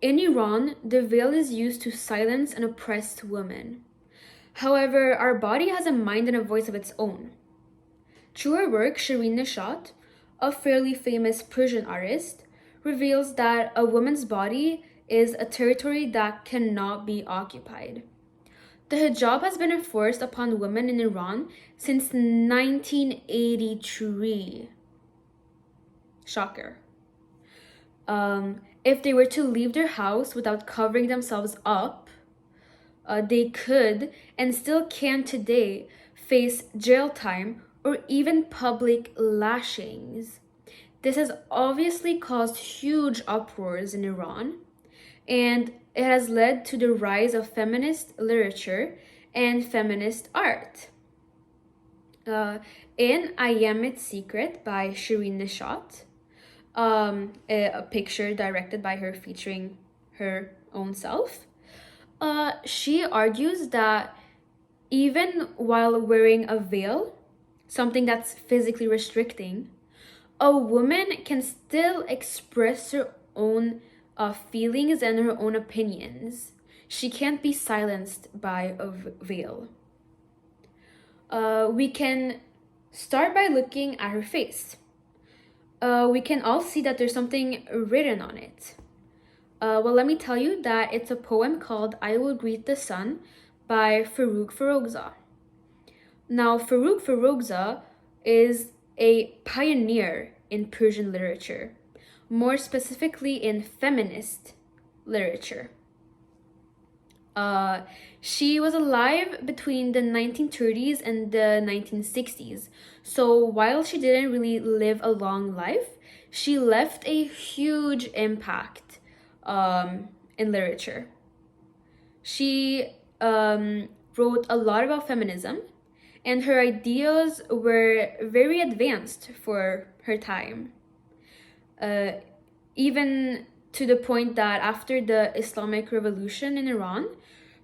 In Iran, the veil is used to silence and oppress women. However, our body has a mind and a voice of its own. Through her work, Shireen Nishat, a fairly famous Persian artist, reveals that a woman's body is a territory that cannot be occupied. The hijab has been enforced upon women in Iran since 1983. Shocker. If they were to leave their house without covering themselves up, they could and still can today face jail time or even public lashings. This has obviously caused huge uproars in Iran, and it has led to the rise of feminist literature and feminist art. In I Am Its Secret by Shireen Nishat, a picture directed by her featuring her own self, she argues that even while wearing a veil, something that's physically restricting, a woman can still express her own feelings and her own opinions. She can't be silenced by a veil. We can start by looking at her face. We can all see that there's something written on it. Well, let me tell you that it's a poem called I Will Greet the Sun by Farooq Farrokhzad. Now, Farooq Farrokhzad is a pioneer in Persian literature, more specifically in feminist literature. She was alive between the 1930s and the 1960s. So while she didn't really live a long life, she left a huge impact in literature. She wrote a lot about feminism, and her ideas were very advanced for her time. Even to the point that after the Islamic Revolution in Iran,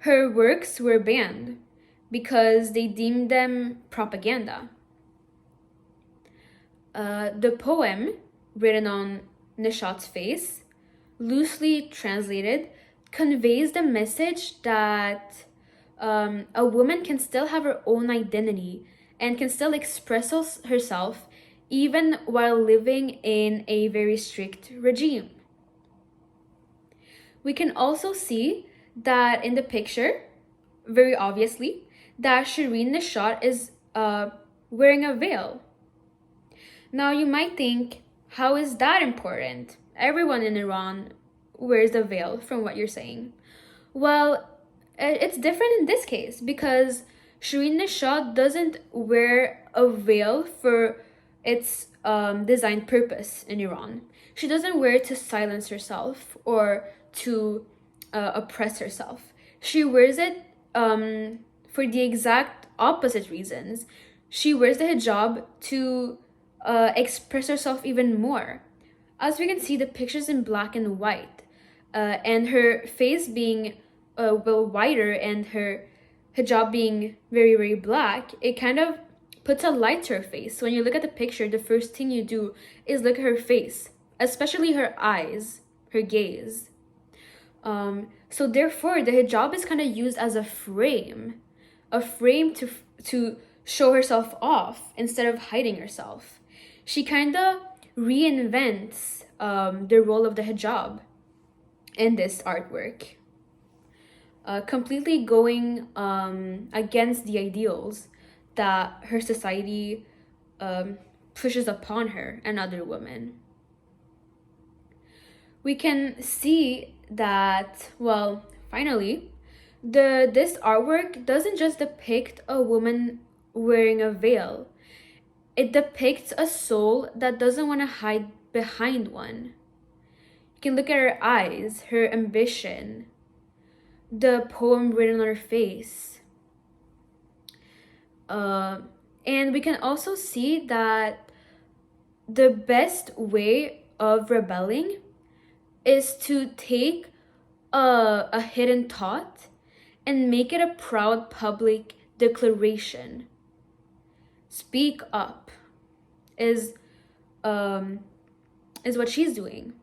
her works were banned because they deemed them propaganda. The poem, written on Nishat's face, loosely translated, conveys the message that a woman can still have her own identity and can still express herself even while living in a very strict regime. We can also see that in the picture, very obviously, that Shireen Nishat is wearing a veil. Now you might think, how is that important? Everyone in Iran wears a veil from what you're saying. Well, it's different in this case because Shireen Nishat doesn't wear a veil for its designed purpose in Iran. She doesn't wear it to silence herself or to oppress herself. She wears it for the exact opposite reasons. She wears the hijab to express herself even more. As we can see, the picture's in black and white, and her face being whiter and her hijab being very, very black, it kind of puts a light to her face. So when you look at the picture, the first thing you do is look at her face, especially her eyes, her gaze. So therefore, the hijab is kind of used as a frame to show herself off instead of hiding herself. She kind of reinvents the role of the hijab in this artwork, completely going against the ideals that her society pushes upon her and other women. We can see that, well, finally, this artwork doesn't just depict a woman wearing a veil. It depicts a soul that doesn't want to hide behind one. You can look at her eyes, her ambition, the poem written on her face. And we can also see that the best way of rebelling is to take a hidden thought and make it a proud public declaration. Speak up is what she's doing.